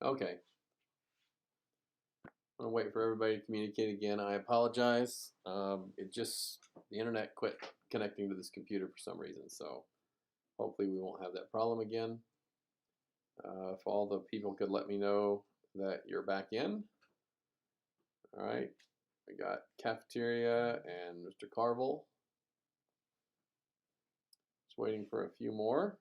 Okay. I'm gonna wait for everybody to communicate again. I apologize. The internet quit connecting to this computer for some reason, so hopefully we won't have that problem again. If all the people could let me know that you're back in. All right. I got cafeteria and Mr. Carvel. Just waiting for a few more.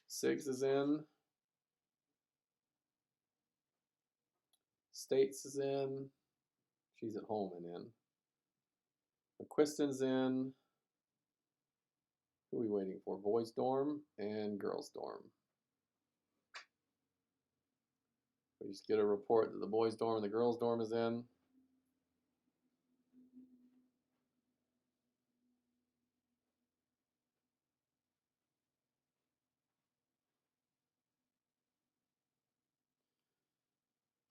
Siggs is in. States is in. She's at home and in. McQuiston's in. Who are we waiting for? Boys dorm and girls dorm. We just get a report that the boys dorm and the girls dorm is in.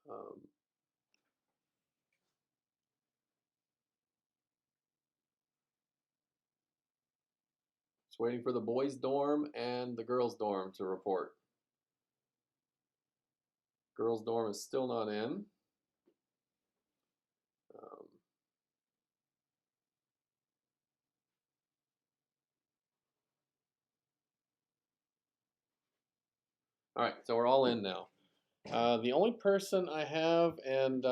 Um, just waiting for the boys dorm and the girls dorm to report. Girls dorm is still not in. Um, all right, so we're all in now. The only person I have, and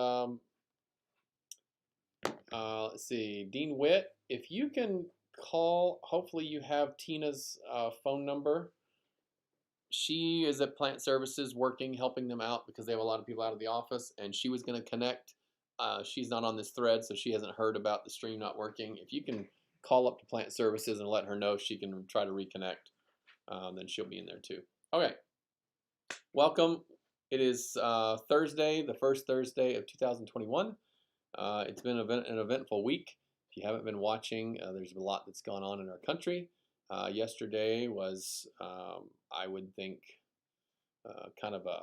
let's see, Dean Witt, if you can call, hopefully you have Tina's phone number. She is at Plant Services working, helping them out because they have a lot of people out of the office, and she was going to connect. She's not on this thread, so she hasn't heard about the stream not working. If you can call up to Plant Services and let her know she can try to reconnect, then she'll be in there too. Okay, welcome. It is Thursday, the first Thursday of 2021. It's been an eventful week. If you haven't been watching, there's a lot that's gone on in our country. Yesterday was, I would think, kind of a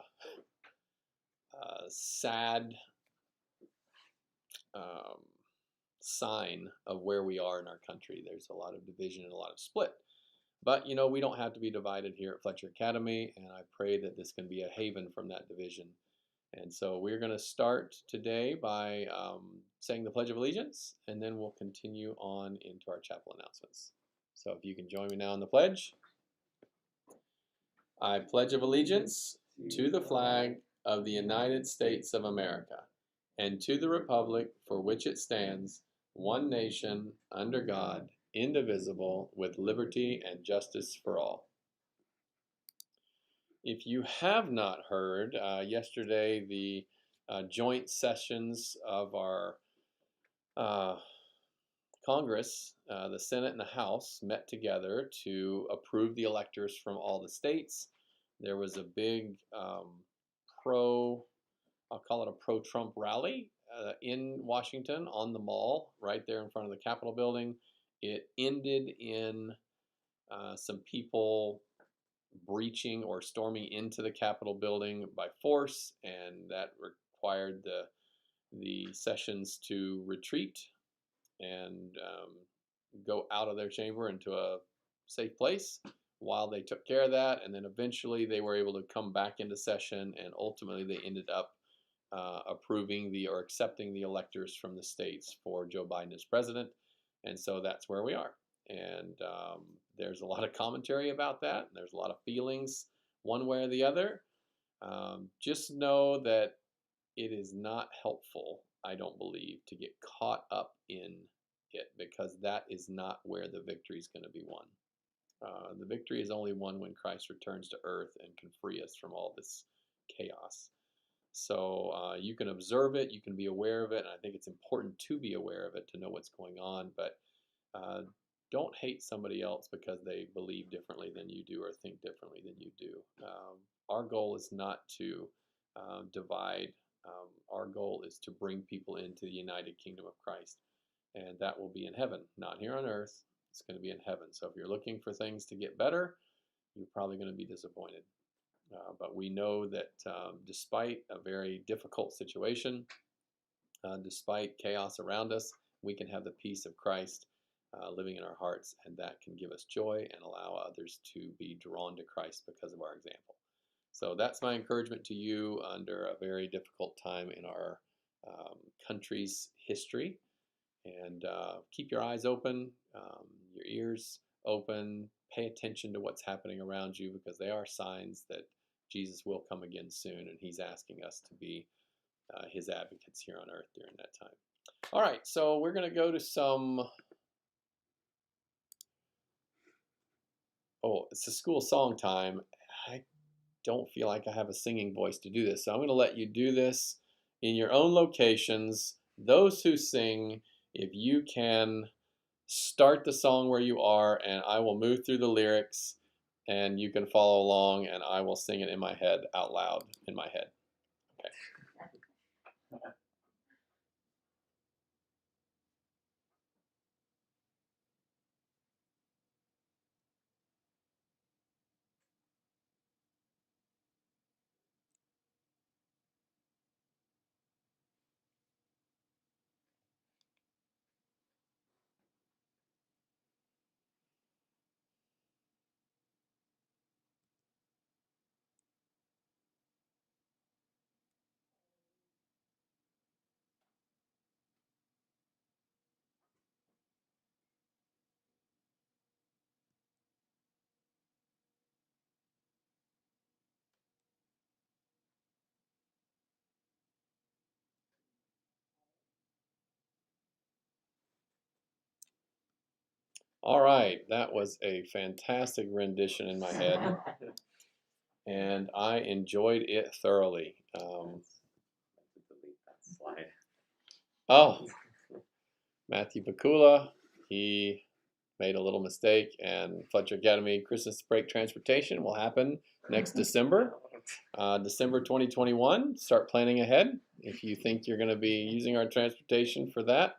sad um, sign of where we are in our country. There's a lot of division and a lot of split. But, you know, we don't have to be divided here at Fletcher Academy, and I pray that this can be a haven from that division. And so we're going to start today by saying the Pledge of Allegiance, and then we'll continue on into our chapel announcements. So if you can join me now in the pledge. I pledge of allegiance to the flag of the United States of America and to the republic for which it stands, one nation, under God, indivisible, with liberty and justice for all. If you have not heard, yesterday the joint sessions of our Congress, the Senate and the House, met together to approve the electors from all the states. There was a big I'll call it a pro-Trump rally in Washington on the Mall, right there in front of the Capitol building. It ended in some people breaching or storming into the Capitol building by force, and that required the sessions to retreat and go out of their chamber into a safe place while they took care of that. And then eventually they were able to come back into session, and ultimately they ended up approving or accepting the electors from the states for Joe Biden as president. And so that's where we are. And there's a lot of commentary about that. And there's a lot of feelings one way or the other. Just know that it is not helpful, I don't believe, to get caught up in it, because that is not where the victory is going to be won. The victory is only won when Christ returns to earth and can free us from all this chaos. So you can observe it, you can be aware of it, and I think it's important to be aware of it to know what's going on, but don't hate somebody else because they believe differently than you do or think differently than you do. Our goal is not to divide. Our goal is to bring people into the united kingdom of Christ, and that will be in heaven, not here on earth. It's going to be in heaven. So if you're looking for things to get better, you're probably going to be disappointed. But we know that despite a very difficult situation, despite chaos around us, we can have the peace of Christ living in our hearts, and that can give us joy and allow others to be drawn to Christ because of our example. So that's my encouragement to you under a very difficult time in our country's history. And keep your eyes open, your ears open, pay attention to what's happening around you, because they are signs that Jesus will come again soon, and he's asking us to be his advocates here on earth during that time. All right, so we're going to go to some... Oh, it's a school song time. I don't feel like I have a singing voice to do this, so I'm going to let you do this in your own locations. Those who sing, if you can start the song where you are, and I will move through the lyrics, and you can follow along, and I will sing it in my head out loud in my head. Okay. All right, that was a fantastic rendition in my head, and I enjoyed it thoroughly. Delete that slide. Oh, Matthew Bakula, he made a little mistake, and Fletcher Academy Christmas break transportation will happen next December, December 2021. Start planning ahead if you think you're going to be using our transportation for that.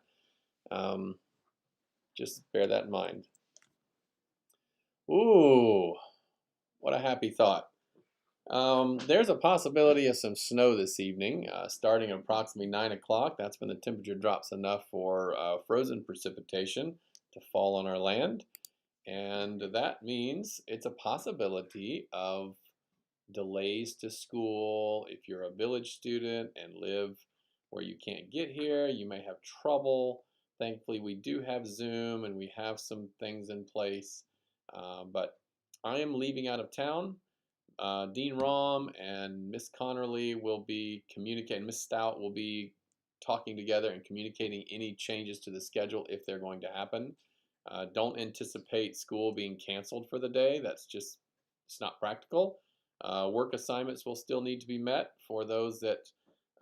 Just bear that in mind. Ooh, what a happy thought. There's a possibility of some snow this evening, starting at approximately 9 o'clock. That's when the temperature drops enough for frozen precipitation to fall on our land. And that means it's a possibility of delays to school. If you're a village student and live where you can't get here, you may have trouble. Thankfully, we do have Zoom and we have some things in place. But I am leaving out of town. Dean Rom and Miss Connerly will be communicating. Miss Stout will be talking together and communicating any changes to the schedule if they're going to happen. Don't anticipate school being canceled for the day. It's not practical. Work assignments will still need to be met for those that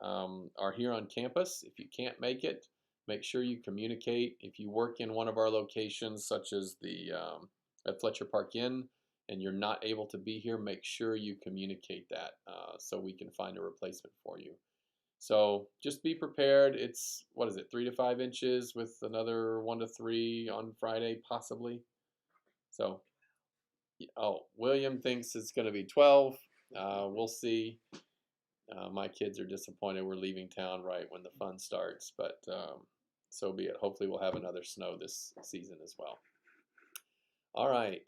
are here on campus. If you can't make it, make sure you communicate. If you work in one of our locations, such as the at Fletcher Park Inn, and you're not able to be here, make sure you communicate that so we can find a replacement for you. So just be prepared. It's, what is it, 3 to 5 inches with another 1 to 3 on Friday, possibly. So, oh, William thinks it's going to be 12. We'll see. My kids are disappointed we're leaving town right when the fun starts, but so be it. Hopefully we'll have another snow this season as well. All right,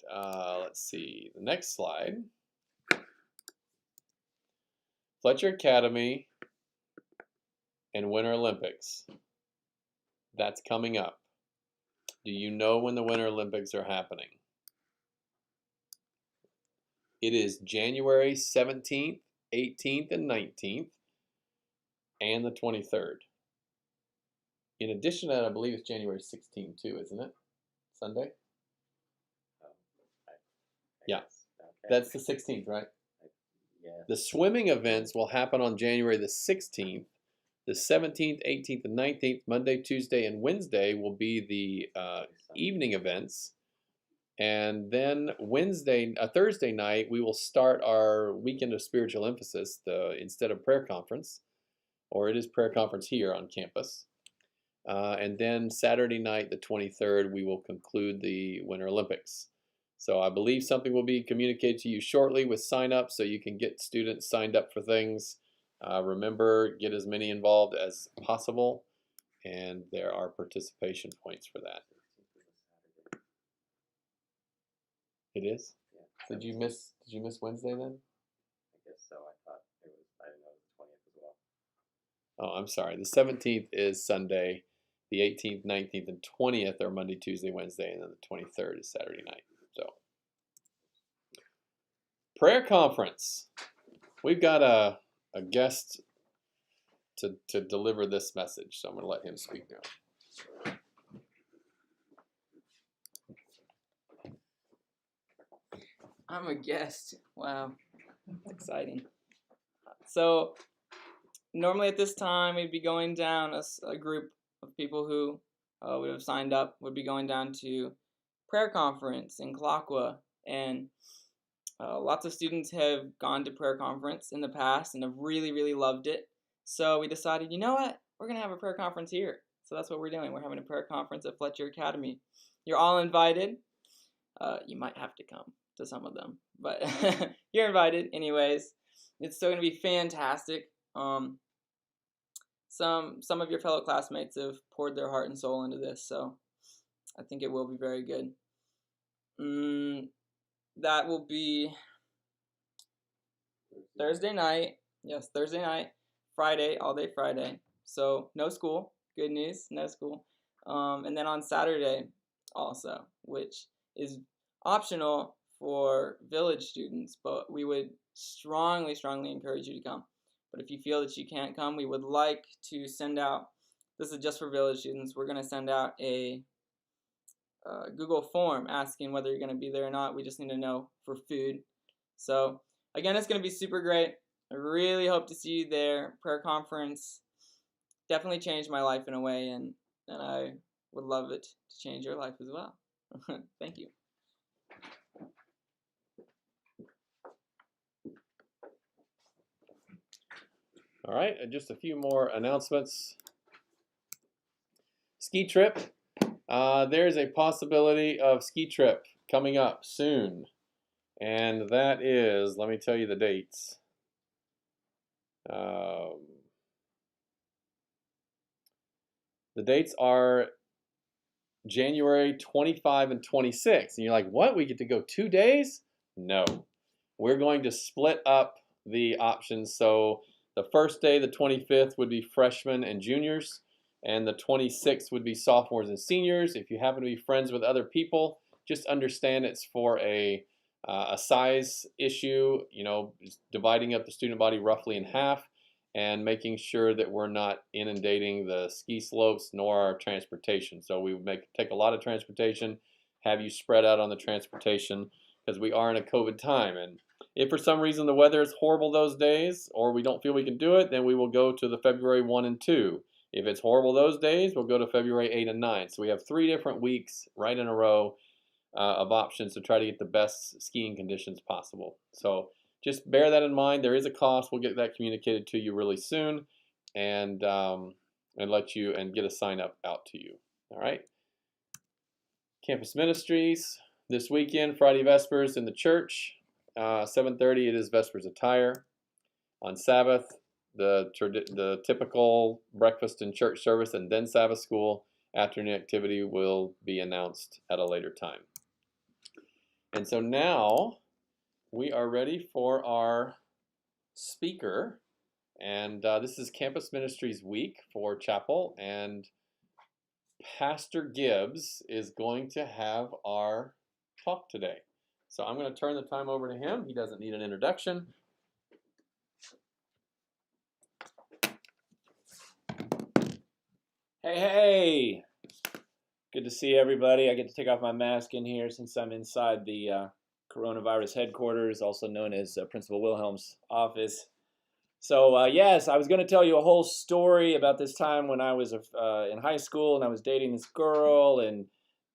let's see. The next slide. Fletcher Academy and Winter Olympics. That's coming up. Do you know when the Winter Olympics are happening? It is January 17th, 18th, and 19th, and the 23rd. In addition to that, I believe it's January 16th too, isn't it? Sunday? Yeah, Okay. that's the 16th, right? Yeah. The swimming events will happen on January the 16th. The 17th, 18th, and 19th, Monday, Tuesday, and Wednesday will be the evening events. And then Thursday night, we will start our weekend of spiritual emphasis instead of prayer conference, or it is prayer conference here on campus. And then Saturday night, the 23rd, we will conclude the Winter Olympics. So I believe something will be communicated to you shortly with sign up so you can get students signed up for things. Remember, get as many involved as possible, and there are participation points for that. It is. Yeah. Did you miss Wednesday then? I guess so. I thought it was. I didn't know it was the 20th as well. Oh, I'm sorry. The 17th is Sunday. The 18th, 19th, and 20th are Monday, Tuesday, Wednesday, and then the 23rd is Saturday night. So, prayer conference. We've got a guest to deliver this message, so I'm going to let him speak now. I'm a guest. Wow, that's exciting. So normally at this time we'd be going down a group of people who would have signed up would be going down to prayer conference in Kalakwa, and lots of students have gone to prayer conference in the past and have really loved it. So we decided, you know what, we're gonna have a prayer conference here. So that's what we're doing. We're having a prayer conference at Fletcher Academy. You're all invited. You might have to come to some of them, but you're invited anyways. It's still gonna be fantastic. Some of your fellow classmates have poured their heart and soul into this, so I think it will be very good. That will be Thursday night. Yes, Thursday night, Friday, all day Friday. So no school. Good news, no school. And then on Saturday also, which is optional for village students, but we would strongly encourage you to come. But if you feel that you can't come, we would like to send out, this is just for village students, we're going to send out a Google form asking whether you're going to be there or not. We just need to know for food. So again, it's going to be super great. I really hope to see you there. Prayer conference definitely changed my life in a way, and I would love it to change your life as well. Thank you. All right, and just a few more announcements. Ski trip. There's a possibility of ski trip coming up soon, and that is, let me tell you the dates. The dates are January 25 and 26. And you're like, what? We get to go 2 days? No. We're going to split up the options. So the first day, the 25th, would be freshmen and juniors, and the 26th would be sophomores and seniors. If you happen to be friends with other people, just understand it's for a size issue, you know, dividing up the student body roughly in half and making sure that we're not inundating the ski slopes nor our transportation. So we would take a lot of transportation, have you spread out on the transportation, because we are in a COVID time. And if for some reason the weather is horrible those days, or we don't feel we can do it, then we will go to the February 1 and 2. If it's horrible those days, we'll go to February 8 and 9. So we have 3 different weeks right in a row of options to try to get the best skiing conditions possible. So just bear that in mind. There is a cost. We'll get that communicated to you really soon, and let you and get a sign up out to you. All right. Campus Ministries this weekend, Friday Vespers in the church. 7:30 it is Vespers attire. On Sabbath, the typical breakfast and church service, and then Sabbath school. Afternoon activity will be announced at a later time. And so now we are ready for our speaker, and this is Campus Ministries Week for Chapel, and Pastor Gibbs is going to have our talk today. So I'm going to turn the time over to him. He doesn't need an introduction. Hey, good to see everybody. I get to take off my mask in here since I'm inside the coronavirus headquarters, also known as Principal Wilhelm's office. So yes, I was going to tell you a whole story about this time when I was in high school and I was dating this girl, and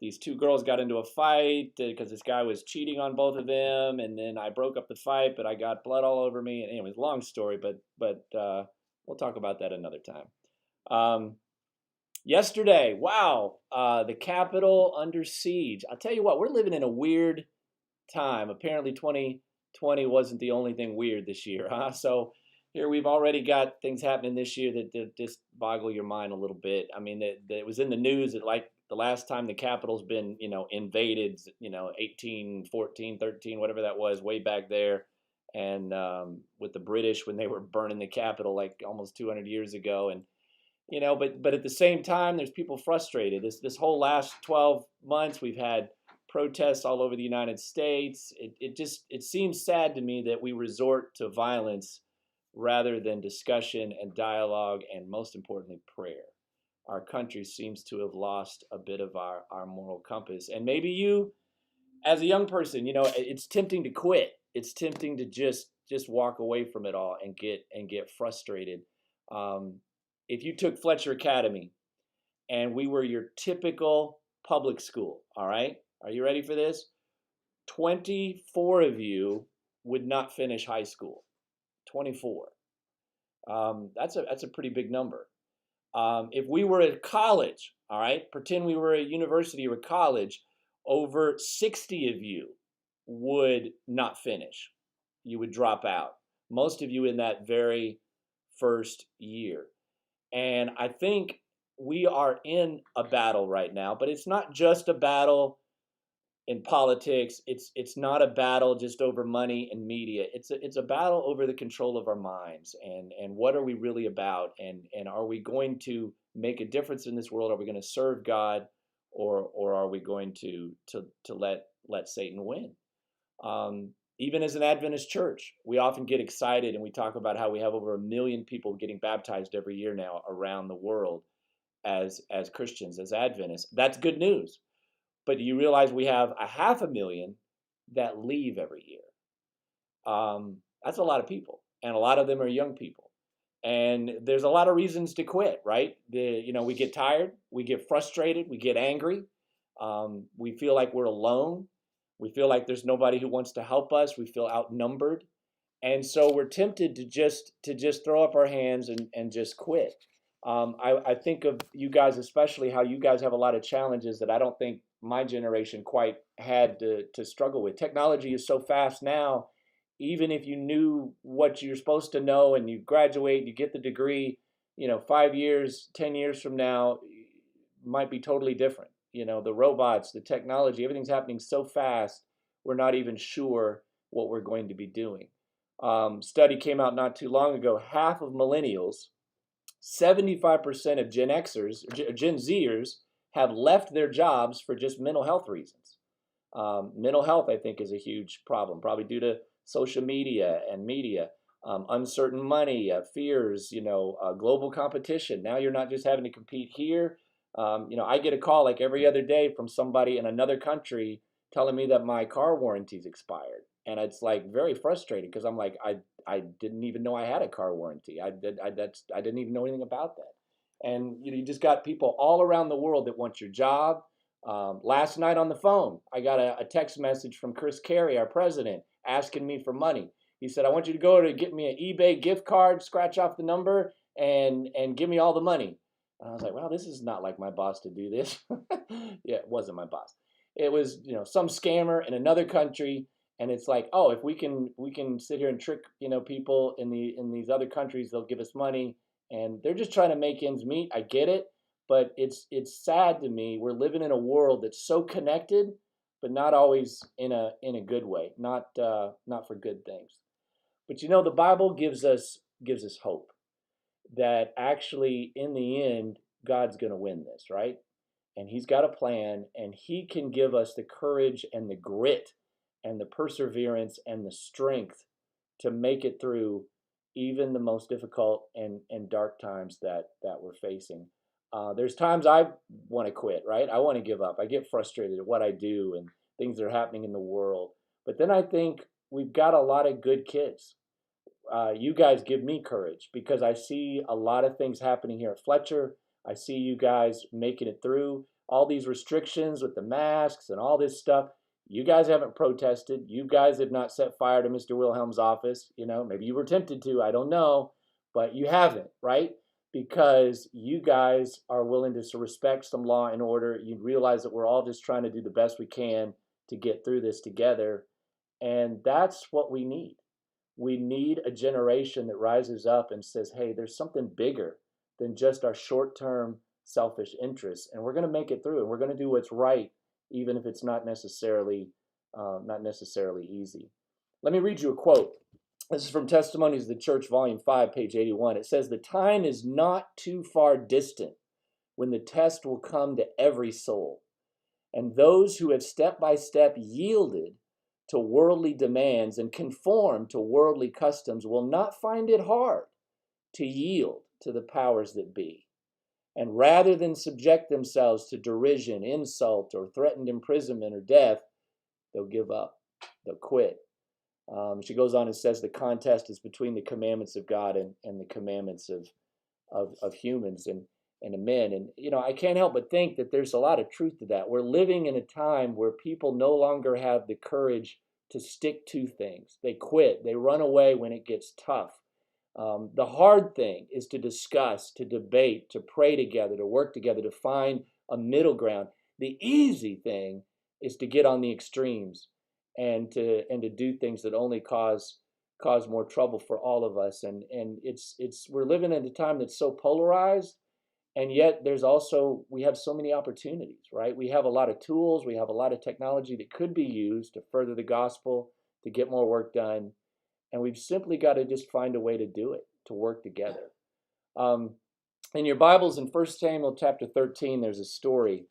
these 2 girls got into a fight because this guy was cheating on both of them, and then I broke up the fight, but I got blood all over me. And anyways, long story, but we'll talk about that another time. Yesterday, wow, the Capitol under siege. I'll tell you what, we're living in a weird time. Apparently 2020 wasn't the only thing weird this year, huh? So, here we've already got things happening this year that just boggle your mind a little bit. I mean, that it was in the news that like the last time the Capitol's been, invaded, 1814, 13, whatever that was, way back there, and with the British when they were burning the Capitol like almost 200 years ago, and but at the same time, there's people frustrated. This whole last 12 months, we've had protests all over the United States. It seems sad to me that we resort to violence rather than discussion and dialogue, and most importantly, prayer. Our country seems to have lost a bit of our moral compass. And maybe you, as a young person, it's tempting to quit. It's tempting to just walk away from it all and get frustrated. If you took Fletcher Academy and we were your typical public school, all right? Are you ready for this? 24 of you would not finish high school. 24. That's a pretty big number. If we were at college, all right, pretend we were a university or a college, over 60 of you would not finish. You would drop out. Most of you in that very first year. And I think we are in a battle right now, but it's not just a battle in politics. It's not a battle just over money and media. It's a battle over the control of our minds and what are we really about, and are we going to make a difference in this world? Are we going to serve God, or are we going to let Satan win? Even as an Adventist church, we often get excited and we talk about how we have over 1 million people getting baptized every year now around the world as Christians, as Adventists. That's good news. But do you realize we have 500,000 that leave every year? That's a lot of people, and a lot of them are young people. And there's a lot of reasons to quit, right? We get tired, we get frustrated, we get angry, we feel like we're alone. We feel like there's nobody who wants to help us. We feel outnumbered. And so we're tempted to just throw up our hands and just quit. I think of you guys, especially how you guys have a lot of challenges that I don't think my generation quite had to struggle with. Technology is so fast now, even if you knew what you're supposed to know and you graduate, you get the degree, 5 years, 10 years from now, might be totally different. The robots, the technology, everything's happening so fast, we're not even sure what we're going to be doing. Study came out not too long ago, half of millennials, 75% of Gen Xers, Gen Zers have left their jobs for just mental health reasons. Mental health, I think, is a huge problem, probably due to social media and media, uncertain money, fears, global competition. Now you're not just having to compete here. I get a call like every other day from somebody in another country telling me that my car warranty's expired. And it's like very frustrating because I'm like, I didn't even know I had a car warranty. I didn't even know anything about that. And you just got people all around the world that want your job. Last night on the phone, I got a text message from Chris Carey, our president, asking me for money. He said, I want you to go to get me an eBay gift card, scratch off the number, and give me all the money. And I was like, wow, this is not like my boss to do this. Yeah, it wasn't my boss. It was, some scammer in another country. And it's like, oh, if we can sit here and trick, people in these other countries, they'll give us money. And they're just trying to make ends meet. I get it. But it's sad to me. We're living in a world that's so connected, but not always in a good way, not for good things. But the Bible gives us hope that actually in the end, God's going to win this, right? And he's got a plan, and he can give us the courage and the grit and the perseverance and the strength to make it through even the most difficult and dark times that we're facing. There's times I want to quit, right? I want to give up. I get frustrated at what I do and things that are happening in the world. But then I think we've got a lot of good kids. You guys give me courage because I see a lot of things happening here at Fletcher. I see you guys making it through all these restrictions with the masks and all this stuff. You guys haven't protested. You guys have not set fire to Mr. Wilhelm's office. Maybe you were tempted to, I don't know, but you haven't, right? Because you guys are willing to respect some law and order. You realize that we're all just trying to do the best we can to get through this together. And that's what we need. We need a generation that rises up and says, hey, there's something bigger than just our short-term selfish interests, and we're going to make it through, and we're going to do what's right, even if it's not necessarily easy. Let me read you a quote. This is from Testimonies of the Church, Volume 5, page 81. It says, "The time is not too far distant when the test will come to every soul, and those who have step by step yielded to worldly demands and conformed to worldly customs will not find it hard to yield to the powers that be. And rather than subject themselves to derision, insult, or threatened imprisonment or death, they'll give up. They'll quit." She goes on and says the contest is between the commandments of God and the commandments of humans and of men. And, I can't help but think that there's a lot of truth to that. We're living in a time where people no longer have the courage to stick to things. They quit. They run away when it gets tough. The hard thing is to discuss, to debate, to pray together, to work together, to find a middle ground. The easy thing is to get on the extremes and to do things that only cause more trouble for all of us. And we're living in a time that's so polarized, and yet we have so many opportunities, right? We have a lot of tools, we have a lot of technology that could be used to further the gospel, to get more work done. And we've simply got to just find a way to do it, to work together. In your Bibles, in 1 Samuel chapter 13, there's a story.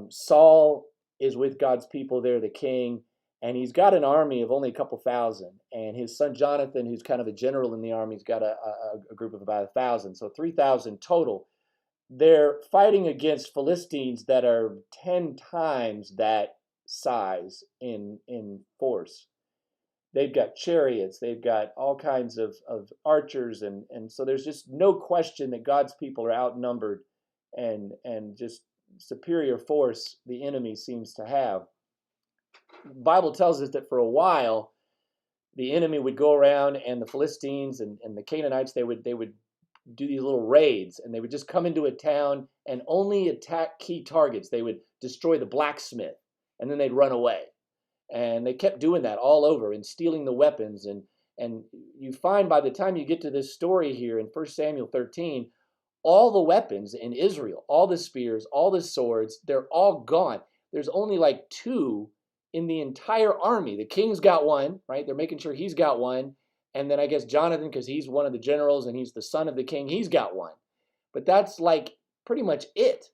Saul is with God's people there, the king, and he's got an army of only a couple thousand. And his son Jonathan, who's kind of a general in the army, he's got a group of about 1,000, so 3,000 total. They're fighting against Philistines that are 10 times that size in force. They've got chariots, they've got all kinds of archers, and so there's just no question that God's people are outnumbered and just superior force the enemy seems to have. The Bible tells us that for a while, the enemy would go around, and the Philistines and the Canaanites, they would do these little raids, and they would just come into a town and only attack key targets. They would destroy the blacksmith, and then they'd run away. And they kept doing that all over and stealing the weapons. And you find by the time you get to this story here in 1 Samuel 13, all the weapons in Israel, all the spears, all the swords, they're all gone. There's only like 2 in the entire army. The king's got one, right? They're making sure he's got one. And then I guess Jonathan, because he's one of the generals and he's the son of the king, he's got one. But that's like pretty much it.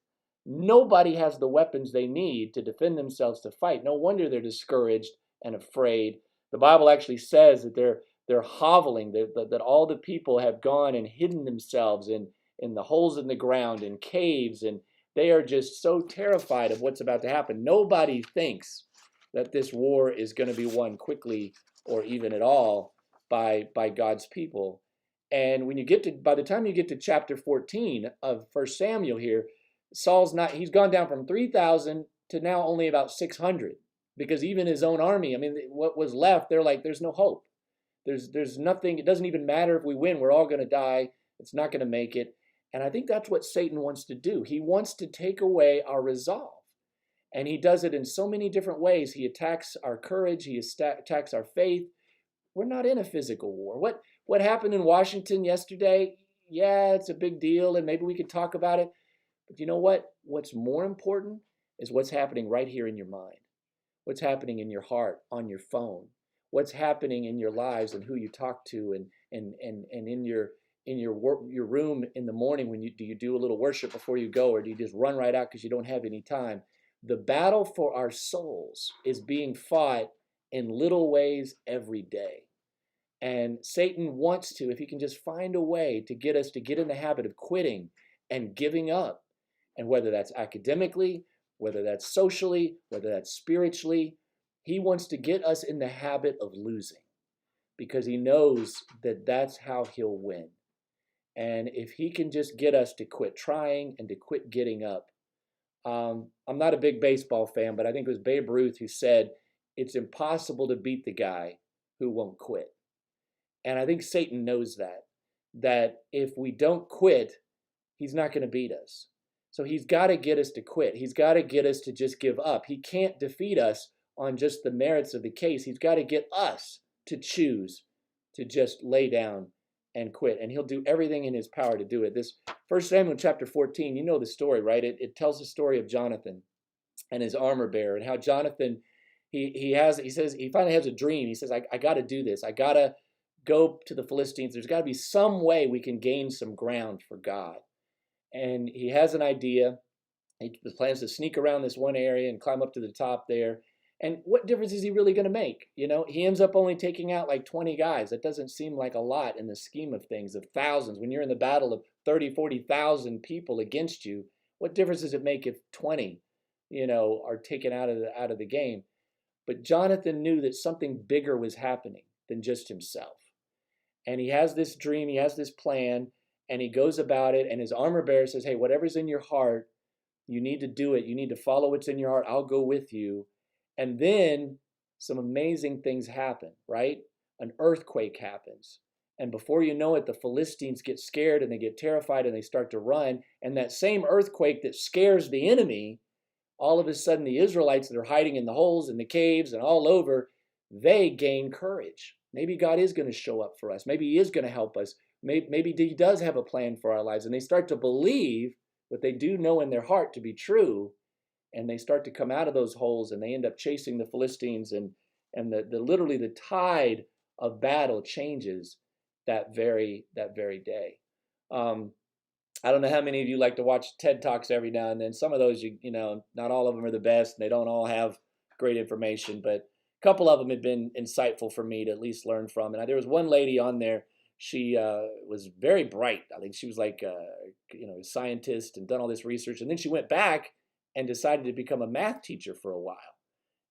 Nobody has the weapons they need to defend themselves, to fight. No wonder they're discouraged and afraid. The Bible actually says that they're hoveling, that all the people have gone and hidden themselves in the holes in the ground, in caves, and they are just so terrified of what's about to happen. Nobody thinks that this war is going to be won quickly or even at all by God's people. And when by the time you get to chapter 14 of 1 Samuel here, he's gone down from 3,000 to now only about 600, because even his own army, what was left, they're like, there's no hope. There's nothing. It doesn't even matter if we win. We're all going to die. It's not going to make it. And I think that's what Satan wants to do. He wants to take away our resolve. And he does it in so many different ways. He attacks our courage. He attacks our faith. We're not in a physical war. What happened in Washington yesterday? Yeah, it's a big deal, and maybe we could talk about it. But you know what? What's more important is what's happening right here in your mind. What's happening in your heart, on your phone. What's happening in your lives and who you talk to, and in your room in the morning when do you do a little worship before you go, or do you just run right out because you don't have any time? The battle for our souls is being fought in little ways every day. And Satan wants to, if he can just find a way to get us to get in the habit of quitting and giving up, and whether that's academically, whether that's socially, whether that's spiritually, he wants to get us in the habit of losing, because he knows that that's how he'll win. And if he can just get us to quit trying and to quit getting up. I'm not a big baseball fan, but I think it was Babe Ruth who said, it's impossible to beat the guy who won't quit. And I think Satan knows that if we don't quit, he's not going to beat us. So he's got to get us to quit. He's got to get us to just give up. He can't defeat us on just the merits of the case. He's got to get us to choose to just lay down and quit. And he'll do everything in his power to do it. This 1 Samuel chapter 14, you know the story, right? It tells the story of Jonathan and his armor bearer, and how Jonathan, he says he finally has a dream. He says, I got to do this. I got to go to the Philistines. There's got to be some way we can gain some ground for God. And he has an idea. He plans to sneak around this one area and climb up to the top there. And what difference is he really going to make? You know, he ends up only taking out like 20 guys. That doesn't seem like a lot in the scheme of things, of thousands. When you're in the battle of 30, 40,000 people against you, what difference does it make if 20, you know, are taken out of the game? But Jonathan knew that something bigger was happening than just himself. And he has this dream, he has this plan, and he goes about it, and his armor bearer says, hey, whatever's in your heart, you need to do it. You need to follow what's in your heart. I'll go with you. And then some amazing things happen, right? An earthquake happens. And before you know it, the Philistines get scared and they get terrified and they start to run. And that same earthquake that scares the enemy, all of a sudden the Israelites that are hiding in the holes and the caves and all over, they gain courage. Maybe God is going to show up for us. Maybe he is going to help us. Maybe he does have a plan for our lives. And they start to believe what they do know in their heart to be true. And they start to come out of those holes, and they end up chasing the Philistines, and literally the tide of battle changes that very day. I don't know how many of you like to watch TED Talks every now and then. Some of those, you know, not all of them are the best, and they don't all have great information, but a couple of them have been insightful for me to at least learn from. And there was one lady on there. She was very bright. I think she was like, you know, a scientist and done all this research, and then she went back and decided to become a math teacher for a while.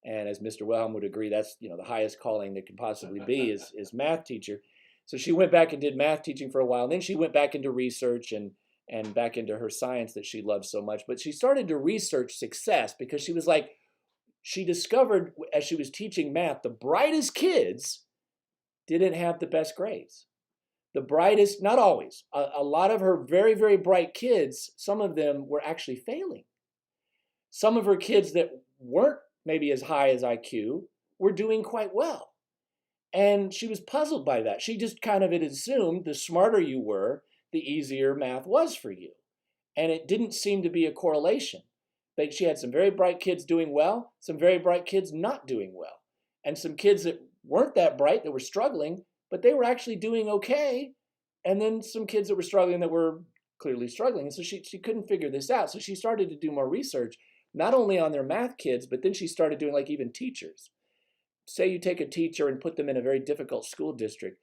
And as Mr. Wilhelm would agree, that's, you know, the highest calling that can possibly be is math teacher. So she went back and did math teaching for a while. And then she went back into research and back into her science that she loved so much. But she started to research success, because she was like, she discovered as she was teaching math, the brightest kids didn't have the best grades. The brightest, not always, a lot of her very, very bright kids, some of them were actually failing. Some of her kids that weren't maybe as high as IQ were doing quite well. And she was puzzled by that. She just kind of had assumed the smarter you were, the easier math was for you. And it didn't seem to be a correlation. But she had some very bright kids doing well, some very bright kids not doing well, and some kids that weren't that bright, that were struggling, but they were actually doing okay. And then some kids that were struggling that were clearly struggling. And so she couldn't figure this out. So she started to do more research, not only on their math kids, but then she started doing like even teachers. Say you take a teacher and put them in a very difficult school district.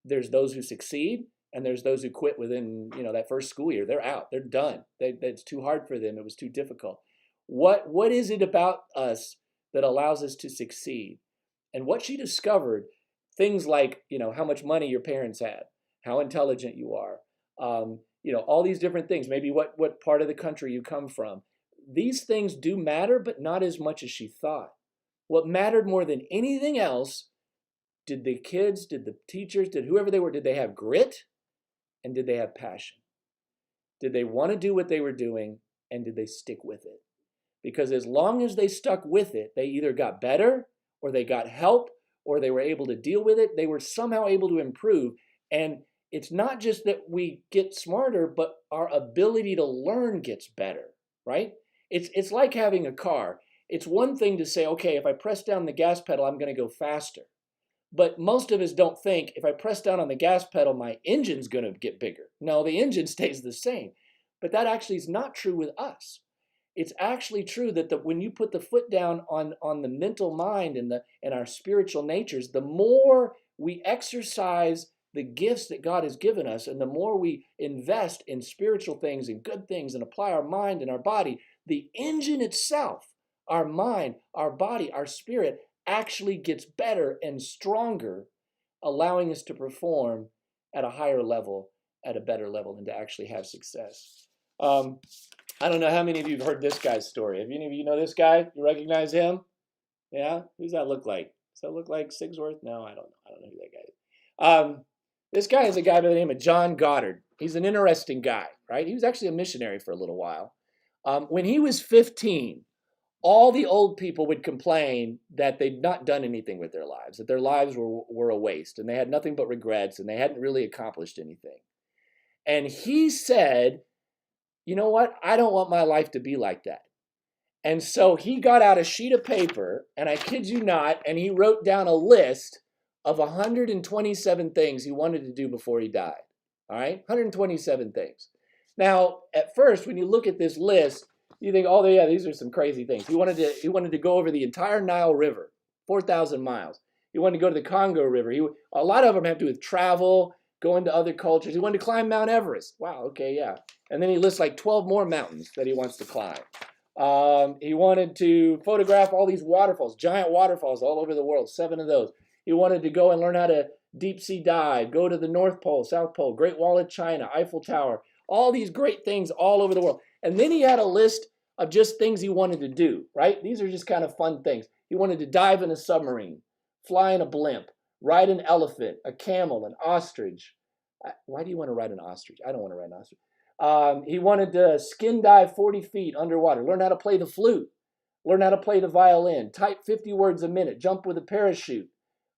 There's those who succeed, and there's those who quit within, you know, that first school year. They're out. They're done. It's too hard for them. It was too difficult. What is it about us that allows us to succeed? And what she discovered, things like, you know, how much money your parents had, how intelligent you are, you know, all these different things, maybe what part of the country you come from. These things do matter, but not as much as she thought. What mattered more than anything else, did the kids, did the teachers, did whoever they were, did they have grit, and did they have passion? Did they want to do what they were doing, and did they stick with it? Because as long as they stuck with it, they either got better, or they got help, or they were able to deal with it. They were somehow able to improve. And it's not just that we get smarter, but our ability to learn gets better, right? It's like having a car. It's one thing to say, okay, if I press down the gas pedal, I'm going to go faster. But most of us don't think, if I press down on the gas pedal, my engine's going to get bigger. No, the engine stays the same. But that actually is not true with us. It's actually true that when you put the foot down on the mental mind and our spiritual natures, the more we exercise the gifts that God has given us, and the more we invest in spiritual things and good things and apply our mind and our body, the engine itself, our mind, our body, our spirit, actually gets better and stronger, allowing us to perform at a higher level, at a better level, and to actually have success. I don't know how many of you have heard this guy's story. Have any of you know this guy? You recognize him? Yeah? Who does that look like? Does that look like Sigsworth? No, I don't know. I don't know who that guy is. This guy is a guy by the name of John Goddard. He's an interesting guy, right? He was actually a missionary for a little while. When he was 15, all the old people would complain that they'd not done anything with their lives, that their lives were a waste, and they had nothing but regrets, and they hadn't really accomplished anything. And he said, you know what? I don't want my life to be like that. And so he got out a sheet of paper, and I kid you not, and he wrote down a list of 127 things he wanted to do before he died. All right? 127 things. Now, at first, when you look at this list, you think, oh, yeah, these are some crazy things. He wanted to go over the entire Nile River, 4,000 miles. He wanted to go to the Congo River. A lot of them have to do with travel, going to other cultures. He wanted to climb Mount Everest. Wow, okay, yeah. And then he lists like 12 more mountains that he wants to climb. He wanted to photograph all these waterfalls, giant waterfalls all over the world, 7 of those. He wanted to go and learn how to deep sea dive, go to the North Pole, South Pole, Great Wall of China, Eiffel Tower, all these great things all over the world. And then he had a list of just things he wanted to do, right? These are just kind of fun things. He wanted to dive in a submarine, fly in a blimp, ride an elephant, a camel, an ostrich. Why do you want to ride an ostrich? I don't want to ride an ostrich. He wanted to skin dive 40 feet underwater, learn how to play the flute, learn how to play the violin, type 50 words a minute, jump with a parachute.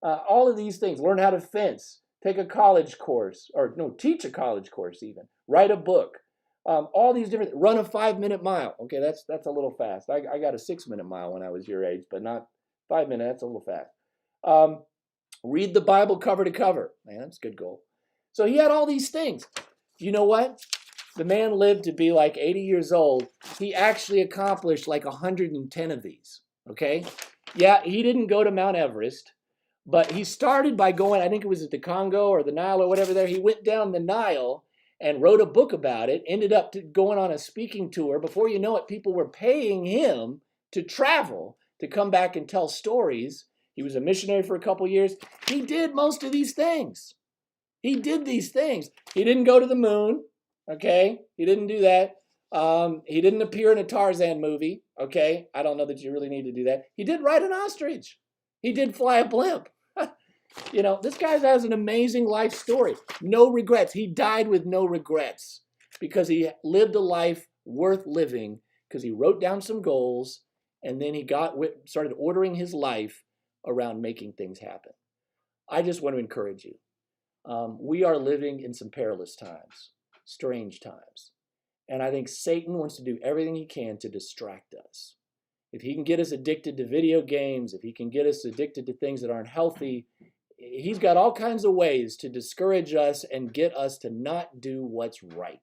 All of these things, learn how to fence, take a college course, or no, teach a college course even, write a book. All these different, run a 5-minute mile. Okay, that's a little fast. I got a 6-minute mile when I was your age, but not 5 minutes, that's a little fast. Read the Bible cover to cover. Man, that's a good goal. So he had all these things. You know what? The man lived to be like 80 years old. He actually accomplished like 110 of these, okay? Yeah, he didn't go to Mount Everest, but he started by going, I think it was at the Congo or the Nile or whatever there. He went down the Nile and wrote a book about it, ended up going on a speaking tour. Before you know it, people were paying him to travel, to come back and tell stories. He was a missionary for a couple years. He did most of these things. He did these things. He didn't go to the moon, okay? He didn't do that. He didn't appear in a Tarzan movie, okay? I don't know that you really need to do that. He did ride an ostrich. He did fly a blimp. You know, this guy has an amazing life story. No regrets. He died with no regrets because he lived a life worth living because he wrote down some goals and then he started ordering his life around making things happen. I just want to encourage you. We are living in some perilous times, strange times. And I think Satan wants to do everything he can to distract us. If he can get us addicted to video games, if he can get us addicted to things that aren't healthy, he's got all kinds of ways to discourage us and get us to not do what's right.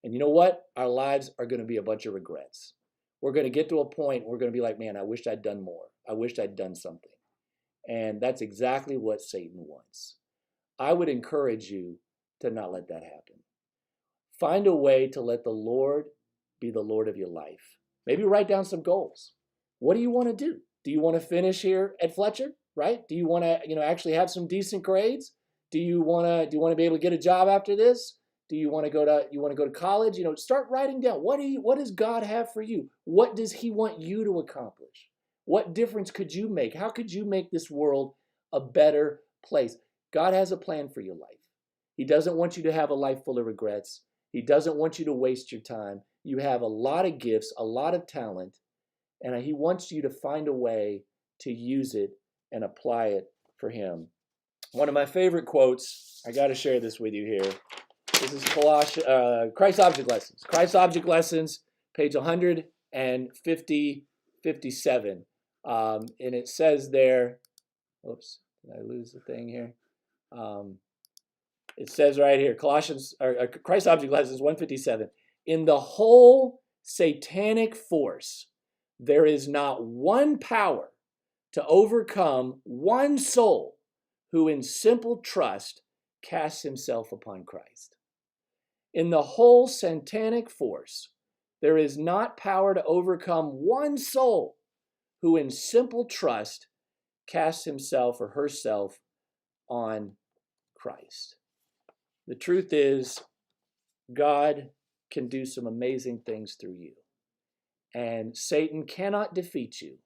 And you know what? Our lives are going to be a bunch of regrets. We're going to get to a point where we're going to be like, man, I wish I'd done more. I wished I'd done something. And that's exactly what Satan wants. I would encourage you to not let that happen. Find a way to let the Lord be the Lord of your life. Maybe write down some goals. What do you want to do? Do you want to finish here at Fletcher, right? Do you want to, actually have some decent grades? Do you want to be able to get a job after this? Do you want to go to college? Start writing down what does God have for you? What does he want you to accomplish? What difference could you make? How could you make this world a better place? God has a plan for your life. He doesn't want you to have a life full of regrets. He doesn't want you to waste your time. You have a lot of gifts, a lot of talent, and he wants you to find a way to use it and apply it for him. One of my favorite quotes, I got to share this with you here. This is Christ Object Lessons. Christ Object Lessons, page 157. And it says there, oops, did I lose the thing here? It says right here, Christ Object Lessons 157. In the whole satanic force, there is not one power to overcome one soul who in simple trust casts himself upon Christ. In the whole satanic force, there is not power to overcome one soul who in simple trust casts himself or herself on Christ. The truth is, God can do some amazing things through you. And Satan cannot defeat you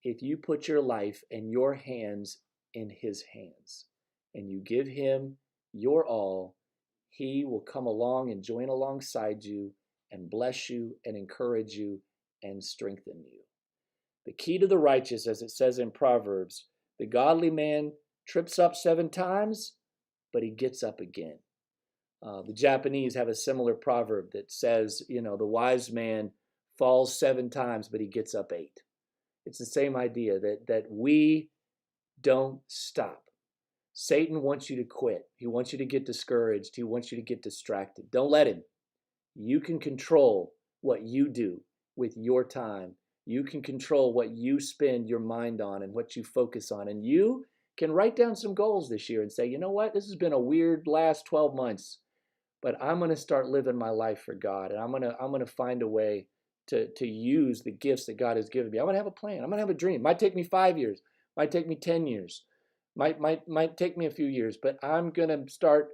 if you put your life and your hands in his hands and you give him your all. He will come along and join alongside you and bless you and encourage you and strengthen you. The key to the righteous, as it says in Proverbs, the godly man trips up 7 times, but he gets up again. The Japanese have a similar proverb that says, the wise man falls 7 times, but he gets up 8. It's the same idea that we don't stop. Satan wants you to quit. He wants you to get discouraged. He wants you to get distracted. Don't let him. You can control what you do with your time. You can control what you spend your mind on and what you focus on. And you can write down some goals this year and say, you know what? This has been a weird last 12 months, but I'm going to start living my life for God. And I'm going to find a way to use the gifts that God has given me. I'm going to have a plan. I'm going to have a dream. Might take me 5 years. Might take me 10 years. Might take me a few years, but I'm going to start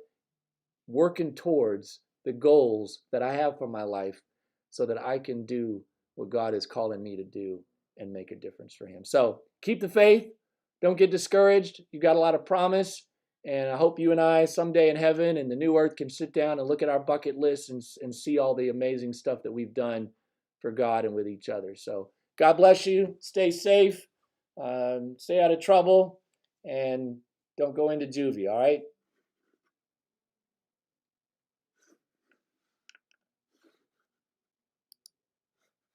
working towards the goals that I have for my life so that I can do what God is calling me to do and make a difference for him. So keep the faith. Don't get discouraged. You've got a lot of promise. And I hope you and I someday in heaven and the new earth can sit down and look at our bucket list and see all the amazing stuff that we've done for God and with each other. So God bless you. Stay safe. Stay out of trouble. And don't go into juvie, all right?